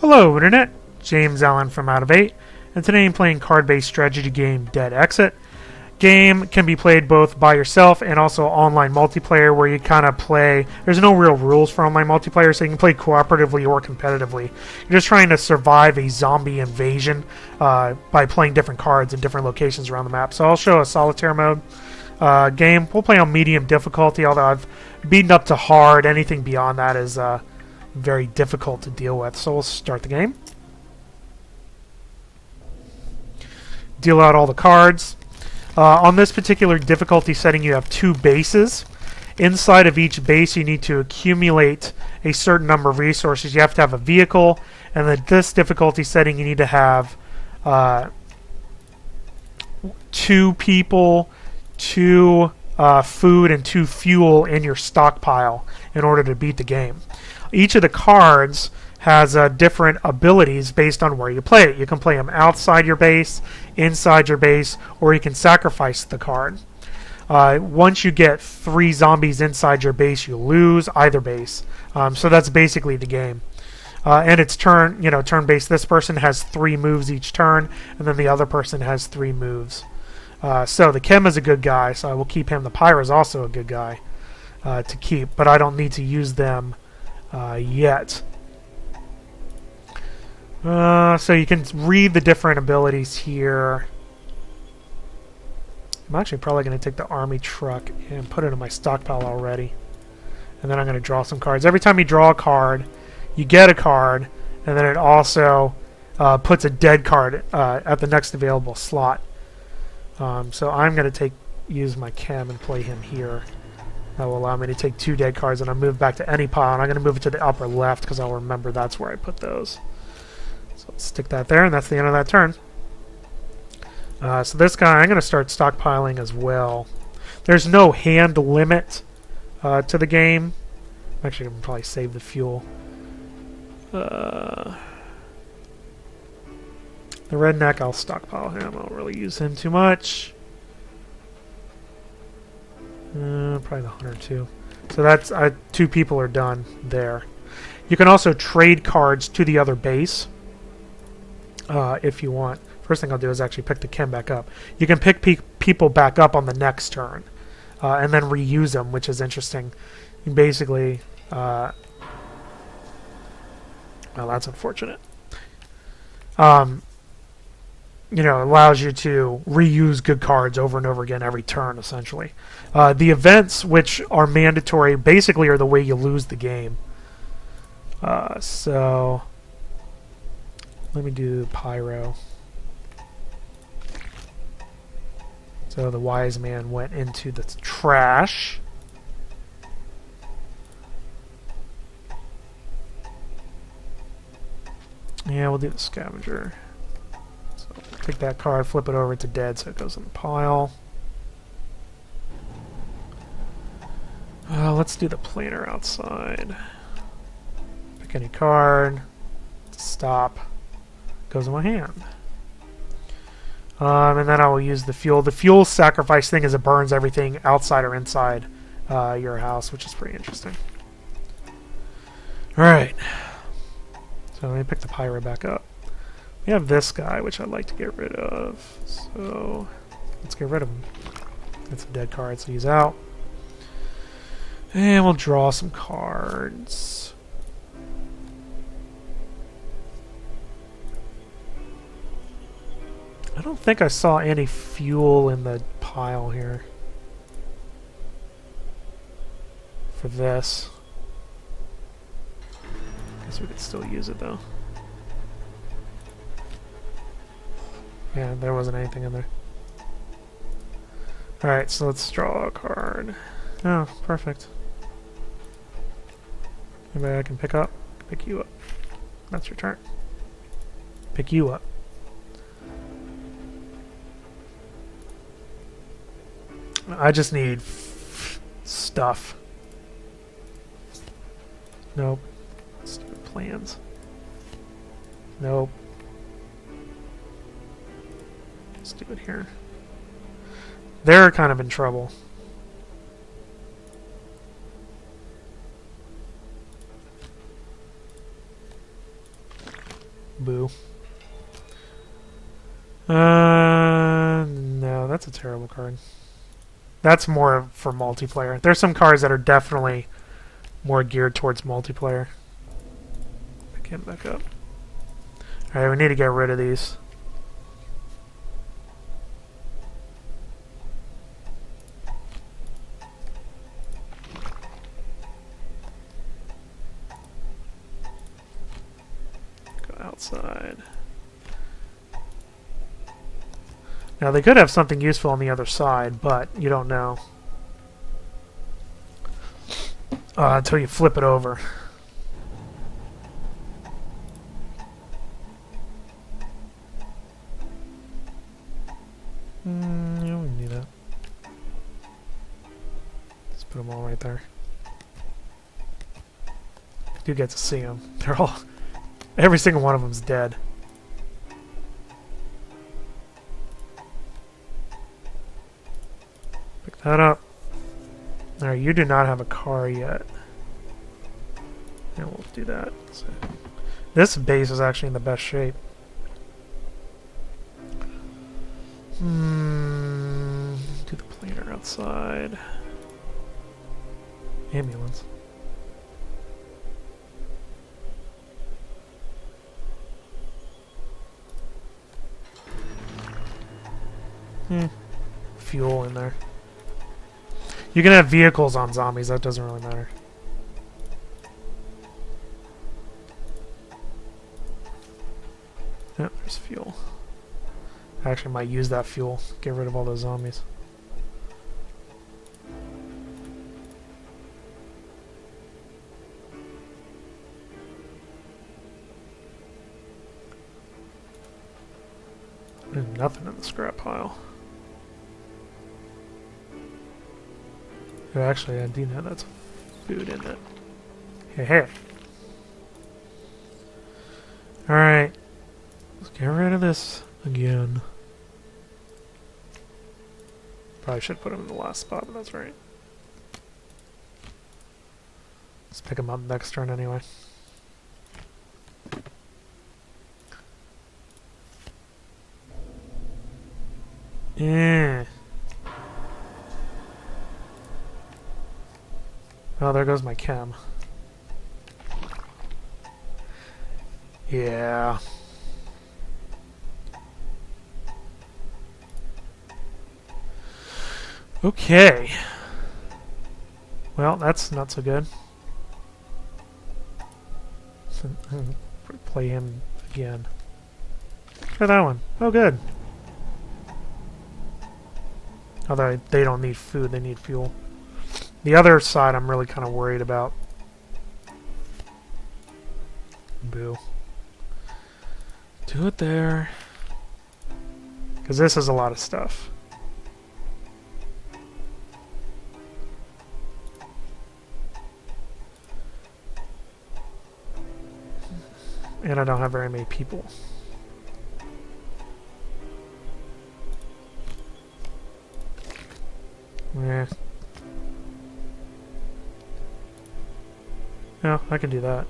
Hello Internet, James Allen from Out of 8, and today I'm playing card-based strategy game Dead Exit. Game can be played both by yourself and also online multiplayer where you kind of play. There's no real rules for online multiplayer, so you can play cooperatively or competitively. You're just trying to survive a zombie invasion by playing different cards in different locations around the map. So I'll show a solitaire mode game. We'll play on medium difficulty, although I've beaten up to hard. Anything beyond that is very difficult to deal with. So we'll start the game. Deal out all the cards. On this particular difficulty setting, you have 2 bases. Inside of each base, you need to accumulate a certain number of resources. You have to have a vehicle, and at this difficulty setting, you need to have 2 people, 2 food, and 2 fuel in your stockpile in order to beat the game. Each of the cards has different abilities based on where you play it. You can play them outside your base, inside your base, or you can sacrifice the card. Once you get 3 zombies inside your base, you lose either base. So that's basically the game. And it's turn-based. This person has 3 moves each turn, and then the other person has 3 moves. So the Chem is a good guy, so I will keep him. The Pyro is also a good guy to keep, but I don't need to use them yet. So you can read the different abilities here. I'm actually probably going to take the army truck and put it in my stockpile already. And then I'm going to draw some cards. Every time you draw a card, you get a card, and then it also puts a dead card at the next available slot. So I'm going to use my Chem and play him here. That will allow me to take 2 dead cards, and I'll move back to any pile. And I'm going to move it to the upper left because I'll remember that's where I put those. So let's stick that there, and that's the end of that turn. So this guy, I'm going to start stockpiling as well. There's no hand limit to the game. Actually, I'm going to probably save the fuel. The redneck, I'll stockpile him. I don't really use him too much. Probably the hunter too. So that's 2 people are done there. You can also trade cards to the other base if you want. First thing I'll do is actually pick the Chem back up. You can pick people back up on the next turn and then reuse them, which is interesting. You basically, well, that's unfortunate. It allows you to reuse good cards over and over again every turn, essentially. The events, which are mandatory, basically are the way you lose the game. So let me do Pyro. So the wise man went into the trash. Yeah, we'll do the scavenger. So take that card, flip it over to dead so it goes in the pile. Let's do the planer outside. Pick any card. Stop. Goes in my hand. And then I will use the fuel. The fuel sacrifice thing is it burns everything outside or inside your house, which is pretty interesting. Alright. So let me pick the Pyro back up. We have this guy, which I'd like to get rid of. So let's get rid of him. That's a dead card, so he's out. And we'll draw some cards. I don't think I saw any fuel in the pile here for this. Guess we could still use it though. Yeah, there wasn't anything in there. Alright, so let's draw a card. Oh, perfect. Anybody I can pick up? Pick you up. That's your turn. Pick you up. I just need stuff. Nope. Stupid plans. Nope. Let's do it here. They're kind of in trouble. Boo. No, that's a terrible card. That's more for multiplayer. There's some cards that are definitely more geared towards multiplayer. Pick him back up. Alright, we need to get rid of these. Go outside. Now, they could have something useful on the other side, but you don't know. Until you flip it over. Yeah, we can do that. Just put them all right there. You get to see them. They're all... Every single one of them's dead. Pick that up. Alright, you do not have a car yet. And we'll do that. So, this base is actually in the best shape. Do the planer outside. Ambulance. Fuel in there. You can have vehicles on zombies, that doesn't really matter. Yep, there's fuel. I actually might use that fuel. Get rid of all those zombies. There's nothing in the scrap pile. Oh, actually, I do know that's food in it. Hey, hey. Alright. Let's get rid of this again. Probably should put him in the last spot, but that's right. Let's pick him up next turn anyway. Yeah. Oh, there goes my chem. Yeah. Okay. Well, that's not so good. Play him again. Try that one. Oh, good. Although they don't need food, they need fuel. The other side I'm really kind of worried about. Boo. Do it there. Because this is a lot of stuff. And I don't have very many people. Yeah. No, I can do that.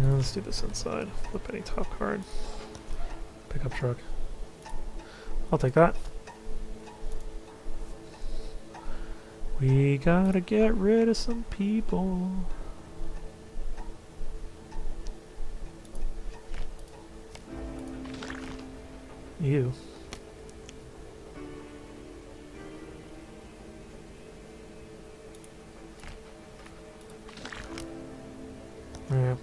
Yeah, let's do this inside. Flip any top card. Pickup truck. I'll take that. We gotta get rid of some people. You. Yeah.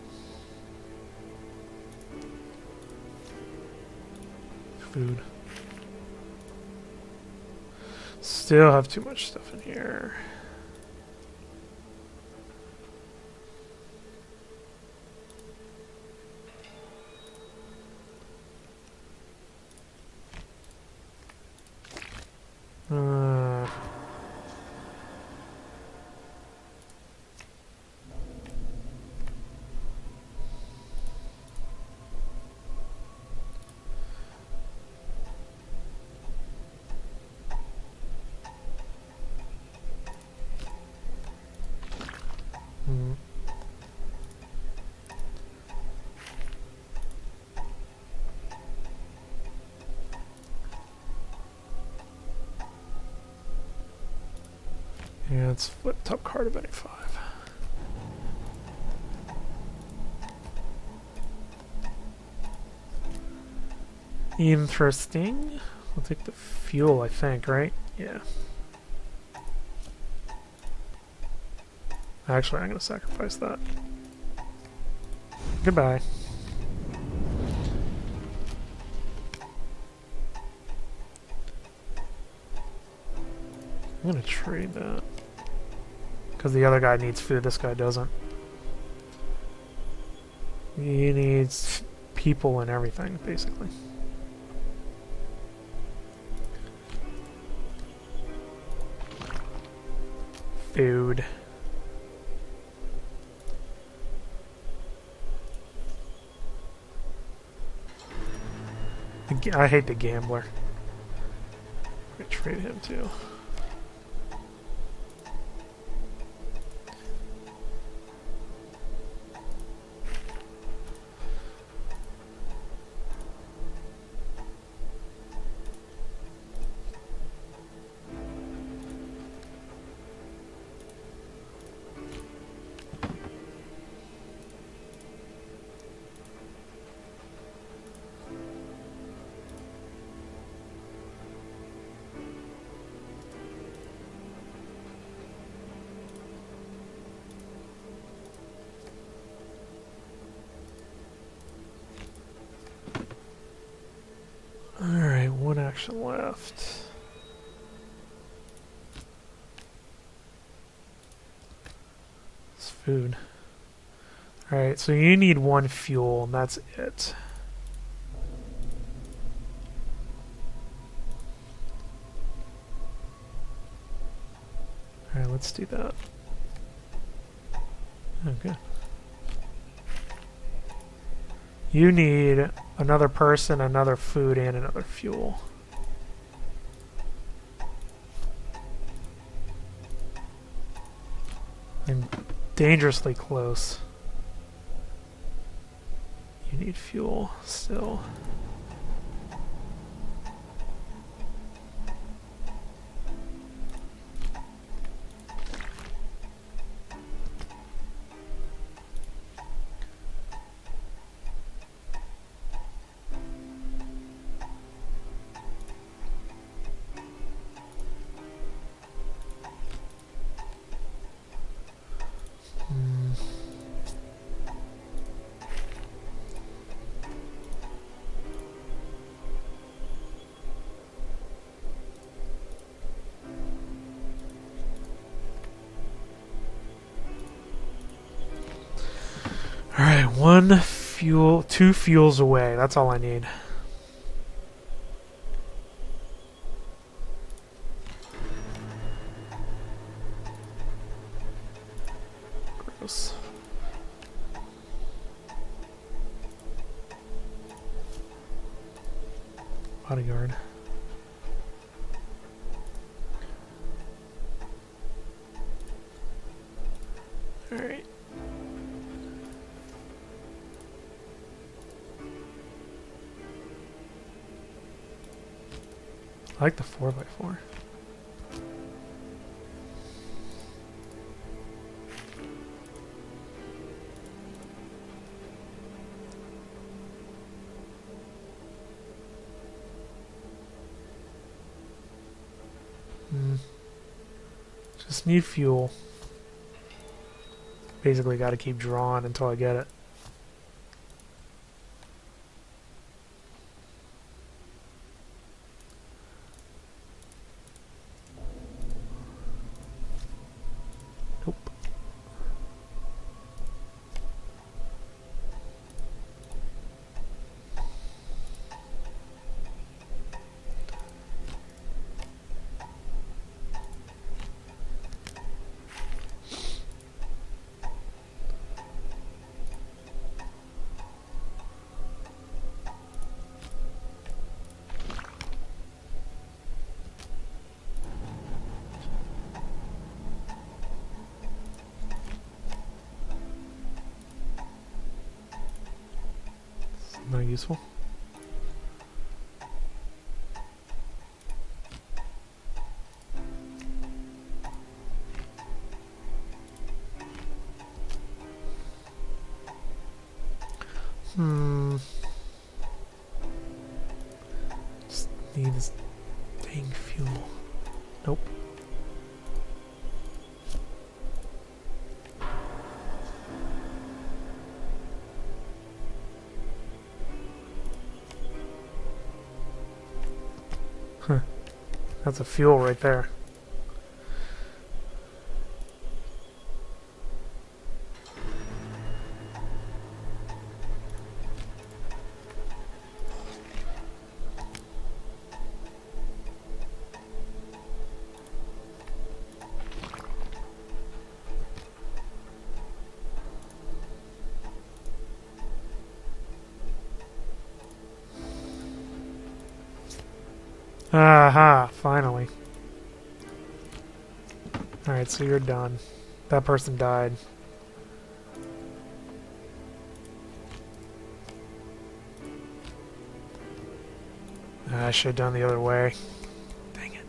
Food. Still have too much stuff in here. Yeah, let's flip top card of any 5. Interesting. I'll take the fuel, I think, right? Yeah. Actually, I'm going to sacrifice that. Goodbye. I'm going to trade that. Because the other guy needs food, this guy doesn't. He needs people and everything, basically. Food. I hate the gambler. I'm gonna trade him too. Alright, one action left. It's food. Alright, so you need 1 fuel, and that's it. Alright, let's do that. Okay. You need another person, another food, and another fuel. I'm dangerously close. You need fuel still. Alright, 1 fuel, 2 fuels away. That's all I need. Gross. Bodyguard. Alright. I like the 4x4. Just need fuel. Basically got to keep drawing until I get it. Nope. Not useful. Just need this dang fuel. Nope. Huh. That's a fuel right there. Aha, finally. Alright, so you're done. That person died. I should have done the other way. Dang it.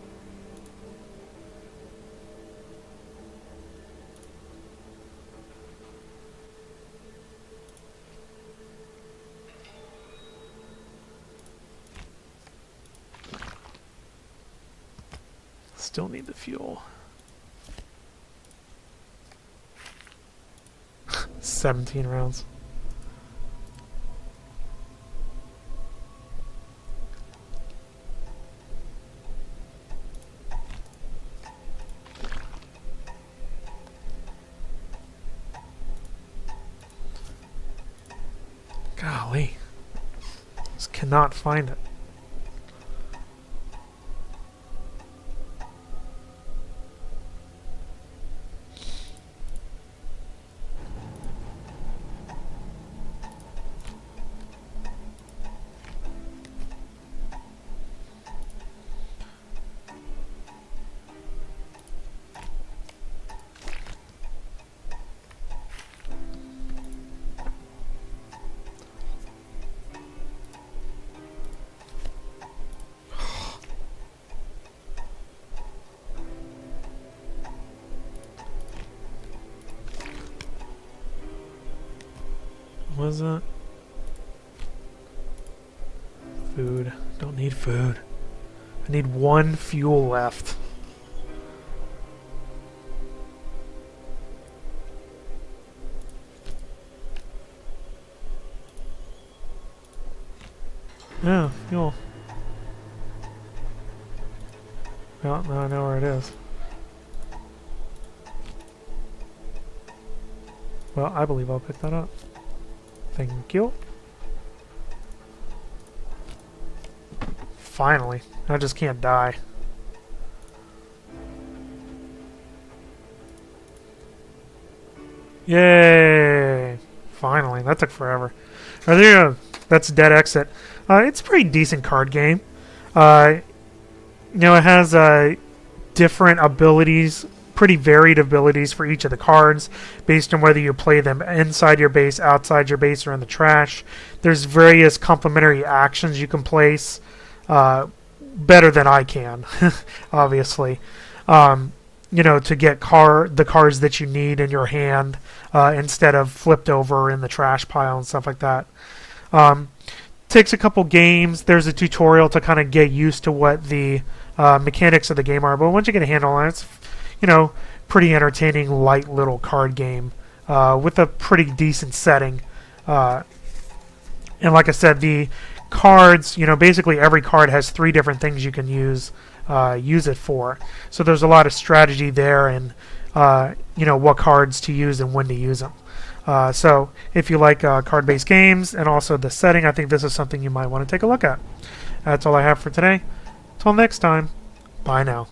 Still need the fuel. 17 rounds. Golly. Just cannot find it. What was that? Food. Don't need food. I need one fuel left. Yeah, fuel. Well, now I know where it is. Well, I believe I'll pick that up. Thank you. Finally. I just can't die. Yay! Finally. That took forever. There you go. That's Dead Exit. It's a pretty decent card game. You know, it has different abilities, pretty varied abilities for each of the cards based on whether you play them inside your base, outside your base, or in the trash. There's various complementary actions you can place, better than I can, obviously. You know, to get the cards that you need in your hand instead of flipped over in the trash pile and stuff like that. Takes a couple games. There's a tutorial to kind of get used to what the mechanics of the game are, but once you get a handle on it, it's, you know, pretty entertaining, light little card game with a pretty decent setting. And like I said, the cards, you know, basically every card has 3 different things you can use it for. So there's a lot of strategy there, and you know, what cards to use and when to use them. So if you like card-based games and also the setting, I think this is something you might want to take a look at. That's all I have for today. Till next time, bye now.